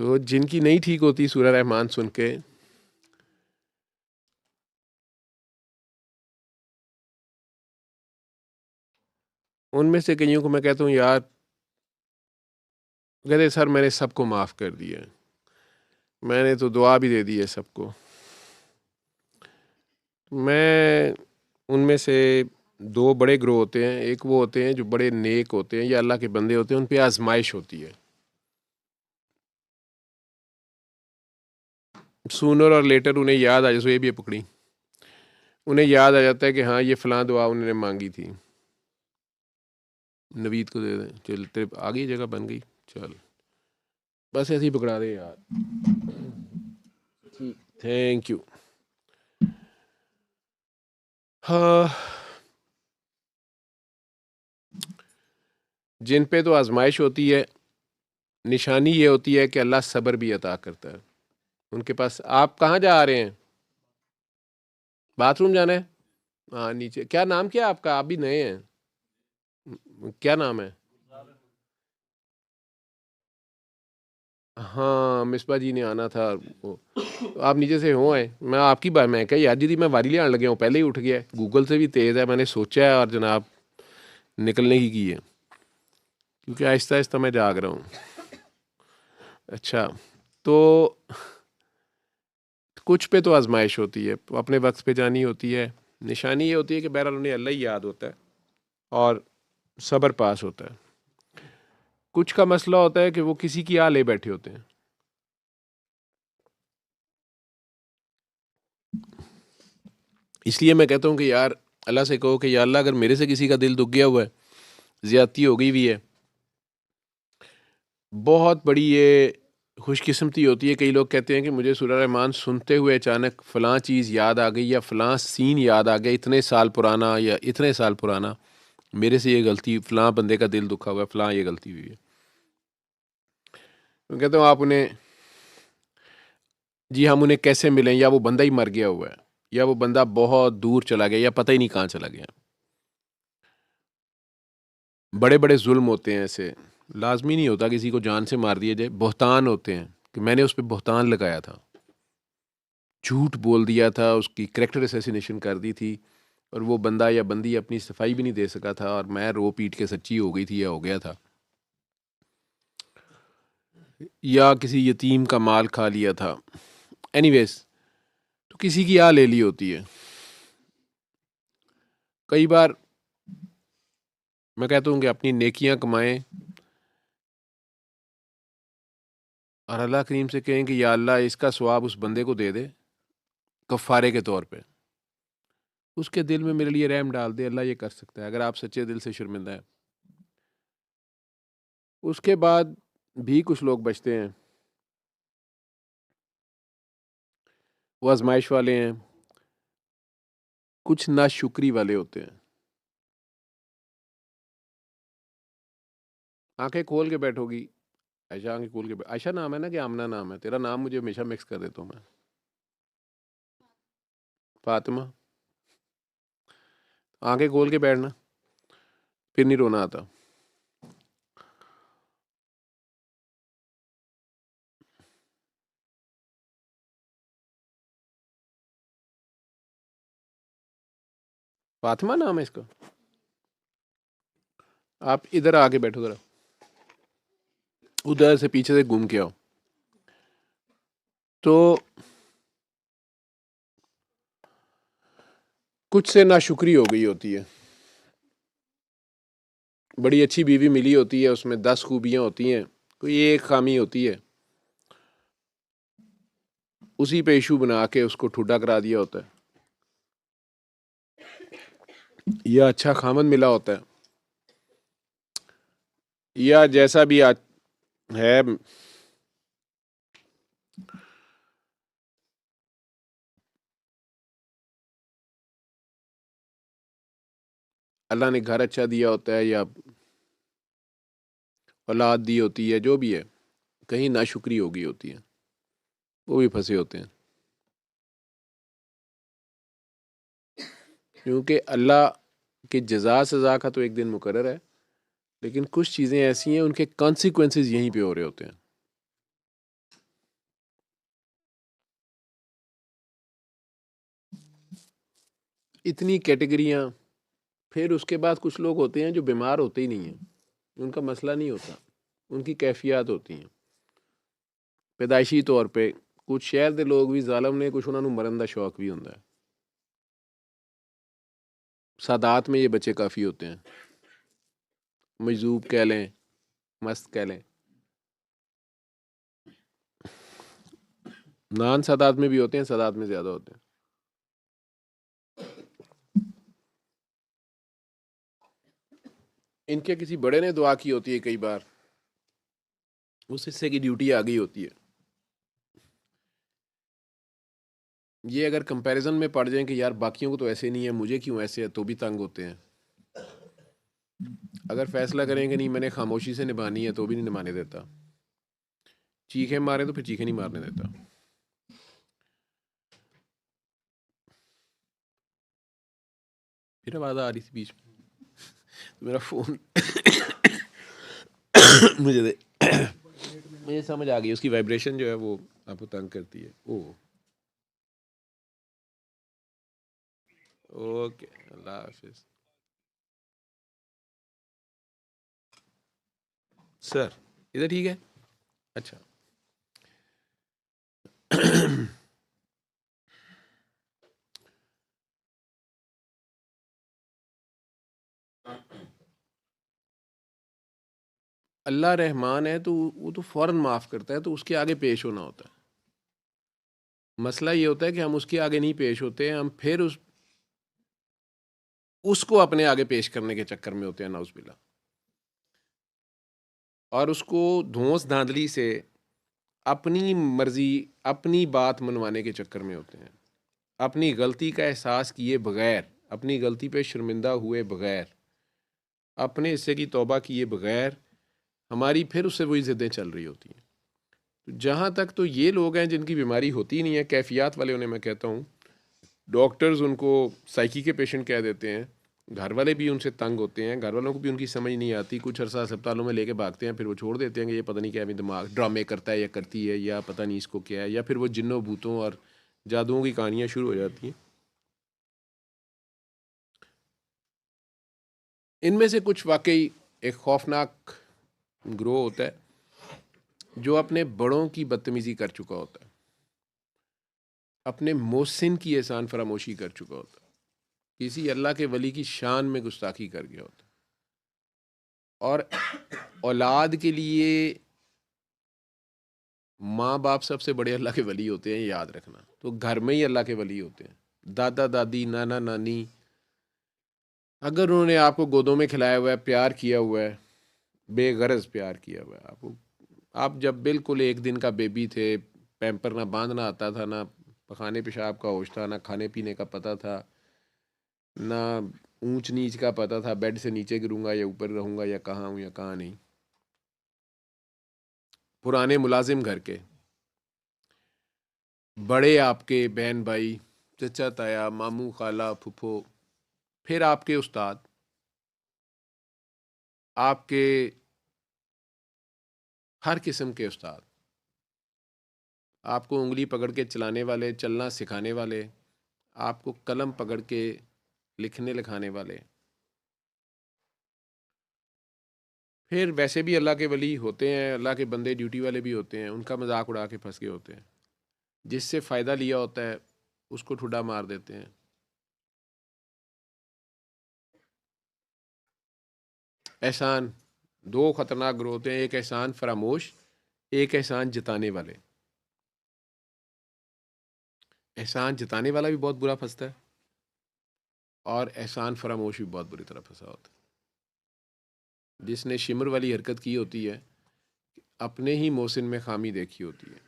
तो जिनकी नहीं ठीक होती सूरह रहमान सुन के, उनमें से कईयों को मैं कहता हूँ यार, कहते सर मैंने सबको माफ़ कर दिया है, मैंने तो दुआ भी दे दी है सबको। मैं उनमें से दो बड़े ग्रोह होते हैं, एक वो होते हैं जो बड़े नेक होते हैं या अल्लाह के बंदे होते हैं, उन पे आजमाइश होती है, सूनर और लेटर उन्हें याद आ, जैसे ये भी पकड़ी, उन्हें याद आ जाता है कि हाँ ये फ़लाँ दुआ उन्होंने मांगी थी, नवीद को दे दें, चल तेरे आ गई, जगह बन गई, चल बस ऐसे ही पकड़ा दे यार, ठीक, थैंक यू। हाँ, जिन पे तो आजमाइश होती है, निशानी ये होती है कि अल्लाह सब्र भी अता करता है उनके पास। आप कहाँ जा रहे हैं? बाथरूम जाना है? हाँ नीचे। क्या नाम क्या है आपका? आप भी नए हैं। क्या नाम है? हाँ मिसबा जी ने आना था वो, तो आप नीचे से हो आए, मैं आपकी बात, मैं कही आज दी मैं वारी ले आने लगे हूँ, पहले ही उठ गया है, गूगल से भी तेज़ है, मैंने सोचा है और जनाब निकलने की है, क्योंकि आहिस्ता आहिस्ता मैं जाग रहा हूँ। अच्छा, तो कुछ पे तो आजमाइश होती है, तो अपने वक्त पे जानी होती है, निशानी ये होती है कि बहरहाल उन्हें अल्लाह ही याद होता है और सब्र पास होता है। कुछ का मसला होता है कि वो किसी की आ ले बैठे होते हैं। इसलिए मैं कहता हूँ कि यार अल्लाह से कहो कि या अल्लाह अगर मेरे से किसी का दिल दुख गया हुआ है, ज़्यादती हो गई हुई है, बहुत बड़ी ये खुशकिस्मती होती है। कई लोग कहते हैं कि मुझे सूरह रहमान सुनते हुए अचानक फ़लाँ चीज़ याद आ गई या फ़लाँ सीन याद आ गया, इतने साल पुराना या इतने साल पुराना, मेरे से ये गलती, फ़लाँ बंदे का दिल दुखा हुआ है, फ़लाँ ये गलती हुई है। मैं कहता हूँ आप उन्हें, जी हम उन्हें कैसे मिलें, या वो बंदा ही मर गया हुआ है, या वो बंदा बहुत दूर चला गया, या पता ही नहीं कहाँ चला गया। बड़े बड़े जुल्म होते हैं ऐसे, लाजमी नहीं होता किसी को जान से मार दिया जाए, बहतान होते हैं कि मैंने उस पर बहतान लगाया था, झूठ बोल दिया था, उसकी करेक्टर असैसिनेशन कर दी थी, और वो बंदा या बंदी अपनी सफाई भी नहीं दे सका था, और मैं रो पीट के सच्ची हो गई थी या हो गया था, या किसी यतीम का माल खा लिया था, एनीवेज, तो किसी की आ ले ली होती है। कई बार मैं कहता हूँ कि अपनी नेकियां कमाएं और अल्लाह करीम से कहें कि या अल्लाह इसका सवाब उस बंदे को दे दे कफ़ारे के तौर पे, उसके दिल में मेरे लिए रहम डाल दे, अल्लाह ये कर सकता है अगर आप सच्चे दिल से शर्मिंदा है। उसके बाद भी कुछ लोग बचते हैं, वो आजमाइश वाले हैं, कुछ नाशुक्री वाले होते हैं। आंखें खोल के बैठोगी, आयशा आंखें खोल के आयशा नाम है ना कि आमना नाम है? तेरा नाम मुझे हमेशा मिक्स कर देता हूँ मैं। फातिमा, आंखें खोल के बैठना, फिर नहीं रोना आता। फातिमा नाम है इसका? आप इधर आके बैठो जरा, उधर से पीछे से घूम के आओ। तो कुछ से नाशुक्री हो गई होती है, बड़ी अच्छी बीवी मिली होती है, उसमें 10 खूबियां होती हैं, कोई एक खामी होती है, उसी पे इशू बना के उसको ठुड्डा करा दिया होता है, या अच्छा खामन मिला होता है, या जैसा भी आज है, अल्लाह ने घर अच्छा दिया होता है या औलाद दी होती है, जो भी है, कहीं नाशुक्री हो गई होती है, वो भी फंसे होते हैं। क्योंकि अल्लाह की जजा सज़ा का तो एक दिन मुकर्रर है, लेकिन कुछ चीज़ें ऐसी हैं उनके कॉन्सिक्वेंसेस यहीं पे हो रहे होते हैं। इतनी कैटेगरियाँ। फिर उसके बाद कुछ लोग होते हैं जो बीमार होते ही नहीं हैं, उनका मसला नहीं होता, उनकी कैफियत होती हैं पैदाइशी तौर पे। कुछ शहर के लोग भी ਜ਼ਾਲਮ ने, कुछ उन्होंने मरन का शौक भी होता है। सादात में ये बच्चे काफ़ी होते हैं, मजूब कह लें, मस्त कह लें। नान सादात में भी होते हैं, सादात में ज़्यादा होते हैं। इनके किसी बड़े ने दुआ की होती है कई बार, उस हिस्से की ड्यूटी आ गई होती है। ये अगर कंपैरिजन में पड़ जाएं कि यार बाकियों को तो ऐसे नहीं है, मुझे क्यों ऐसे है, तो भी तंग होते हैं। अगर फैसला करें कि नहीं मैंने खामोशी से निभानी है, तो भी नहीं निभाने देता। चीखे मारे तो फिर चीखे नहीं मारने देता। फिर आवाज़ आ रही थी बीच में, तो मेरा फ़ोन मुझे दे। मुझे समझ आ गई, उसकी वाइब्रेशन जो है वो आपको तंग करती है। ओह, ओके, अल्लाह हाफिज़ सर। इधर ठीक है। अच्छा, अल्लाह रहमान है तो वो तो फ़ौरन माफ़ करता है, तो उसके आगे पेश होना होता है। मसला ये होता है कि हम उसके आगे नहीं पेश होते हैं, हम फिर उसको अपने आगे पेश करने के चक्कर में होते हैं, नाउज़ुबिल्लाह। और उसको धौंस धांधली से अपनी मर्जी, अपनी बात मनवाने के चक्कर में होते हैं, अपनी गलती का एहसास किए बगैर, अपनी गलती पे शर्मिंदा हुए बगैर, अपने हिस्से की तौबा किए बगैर हमारी फिर उससे वही ज़िद्दें चल रही होती हैं। तो जहाँ तक तो ये लोग हैं जिनकी बीमारी होती ही नहीं है, कैफियत वाले, उन्हें मैं कहता हूँ, डॉक्टर्स उनको साइकी के पेशेंट कह देते हैं। घर वाले भी उनसे तंग होते हैं, घर वालों को भी उनकी समझ नहीं आती, कुछ अरसा अस्पतालों में लेके भागते हैं, फिर वो छोड़ देते हैं कि ये पता नहीं क्या अभी दिमाग ड्रामे करता है या करती है, या पता नहीं इसको क्या है, या फिर वो जिन्नों भूतों और जादुओं की कहानियाँ शुरू हो जाती हैं। इनमें से कुछ वाकई एक खौफनाक ग्रोह होता है जो अपने बड़ों की बदतमीज़ी कर चुका होता है, अपने मोहसिन की एहसान फरामोशी कर चुका होता है, किसी अल्लाह के वली की शान में गुस्ताखी कर गया होता है। और औलाद के लिए माँ बाप सबसे बड़े अल्लाह के वली होते हैं, ये याद रखना। तो घर में ही अल्लाह के वली होते हैं, दादा दादी, नाना नानी, अगर उन्होंने आपको गोदों में खिलाया हुआ है, प्यार किया हुआ है, बेगरज प्यार किया हुआ है आपको, आप जब बिल्कुल एक दिन का बेबी थे, पैम्पर ना बांधना आता था, ना पखाने पेशाब का होश था, ना खाने पीने का पता था, ना ऊंच नीच का पता था, बेड से नीचे गिरूंगा या ऊपर रहूंगा, या कहाँ हूँ या कहाँ नहीं। पुराने मुलाजिम घर के, बड़े आपके बहन भाई, चचा ताया, मामू खाला फुफो, फिर आपके उस्ताद, आपके हर किस्म के उस्ताद, आपको उंगली पकड़ के चलाने वाले, चलना सिखाने वाले, आपको कलम पकड़ के लिखने लिखाने वाले, फिर वैसे भी अल्लाह के वली होते हैं, अल्लाह के बंदे ड्यूटी वाले भी होते हैं, उनका मजाक उड़ा के फंस गए होते हैं, जिससे फ़ायदा लिया होता है उसको ठुड्डा मार देते हैं। एहसान, दो ख़तरनाक ग्रोह होते हैं, एक एहसान फरामोश, एक एहसान जताने वाले। एहसान जताने वाला भी बहुत बुरा फंसता है, और एहसान फरामोश भी बहुत बुरी तरह फंसा होता है। जिसने शिमर वाली हरकत की होती है, अपने ही मोहसिन में खामी देखी होती है,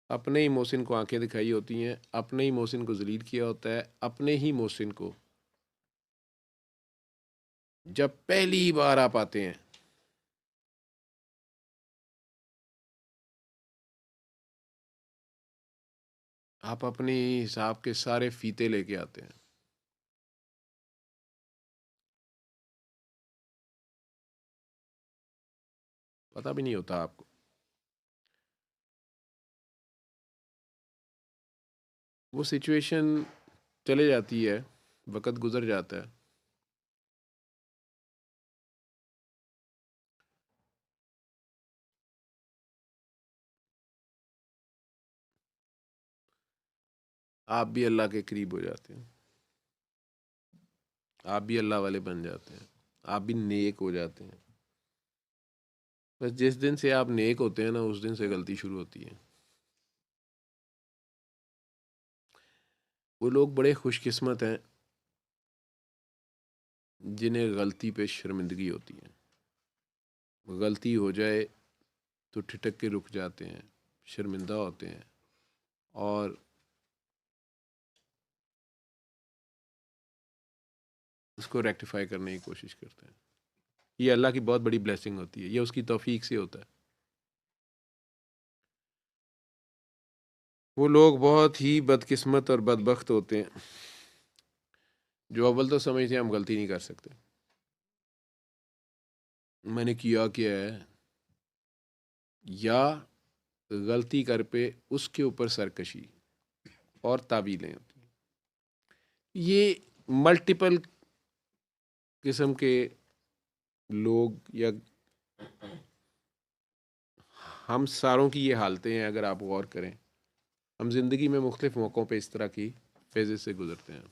अपने ही मोहसिन को आंखें दिखाई होती हैं, अपने ही मोहसिन को जलील किया होता है, अपने ही मोहसिन को जब पहली बार आप आते हैं, आप अपने हिसाब के सारे फीते लेके आते हैं, पता भी नहीं होता आपको। वो सिचुएशन चले जाती है, वक़्त गुज़र जाता है। आप भी अल्लाह के करीब हो जाते हैं, आप भी अल्लाह वाले बन जाते हैं, आप भी नेक हो जाते हैं। बस जिस दिन से आप नेक होते हैं ना, उस दिन से गलती शुरू होती है। वो लोग बड़े खुशकिस्मत हैं जिन्हें गलती पे शर्मिंदगी होती है। गलती हो जाए तो ठिठक के रुक जाते हैं, शर्मिंदा होते हैं और उसको रेक्टिफाई करने की कोशिश करते हैं। ये अल्लाह की बहुत बड़ी ब्लेसिंग होती है, ये उसकी तौफीक से होता है। वो लोग बहुत ही बदकिस्मत और बदबख्त होते हैं जो अव्वल तो समझते हैं हम गलती नहीं कर सकते, मैंने किया क्या है, या गलती कर पे उसके ऊपर सरकशी और तावीलें होती हैं। ये मल्टीपल किस्म के लोग या हम सारों की ये हालतें हैं। अगर आप गौर करें, हम ज़िंदगी में मुख्तलिफ मौक़ों पे इस तरह की फेजेस से गुजरते हैं।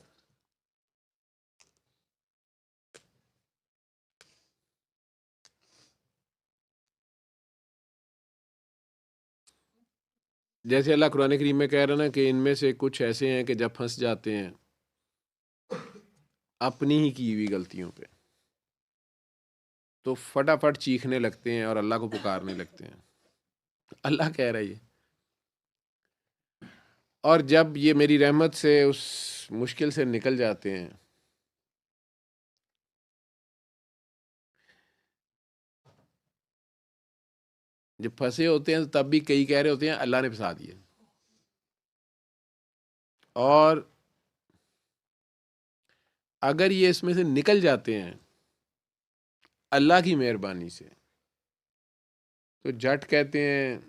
जैसे अल्लाह कुरान करीम में कह रहा है ना कि इनमें से कुछ ऐसे हैं कि जब फंस जाते हैं अपनी ही की हुई गलतियों पे, तो फटाफट चीखने लगते हैं और अल्लाह को पुकारने लगते हैं। अल्लाह कह रहा है ये, और जब ये मेरी रहमत से उस मुश्किल से निकल जाते हैं, जब फंसे होते हैं तब भी कई कह रहे होते हैं अल्लाह ने फंसा दिए, और अगर ये इसमें से निकल जाते हैं अल्लाह की मेहरबानी से, तो जट कहते हैं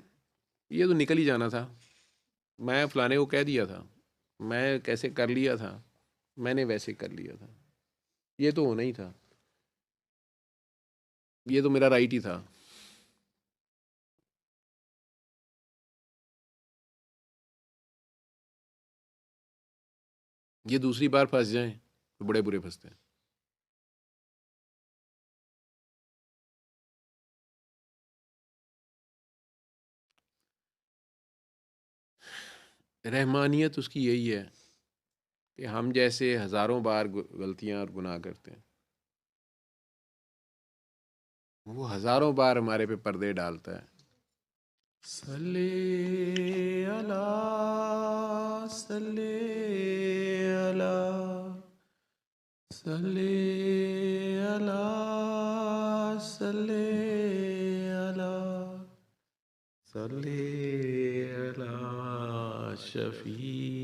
ये तो निकल ही जाना था, मैं फलाने को कह दिया था, मैं कैसे कर लिया था, मैंने वैसे कर लिया था, ये तो होना ही था, ये तो मेरा राइट ही था। ये दूसरी बार फंस जाएं तो बड़े बुरे फंसते हैं। रहमानियत उसकी यही है कि हम जैसे हज़ारों बार गलतियां और गुनाह करते हैं, वो हज़ारों बार हमारे पे पर्दे डालता है। सल्ले अला, सल्ले अला, सल्ले अला, सल्ले अला, सल्ले अला शफीना,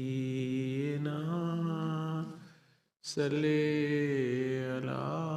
सल्ले अला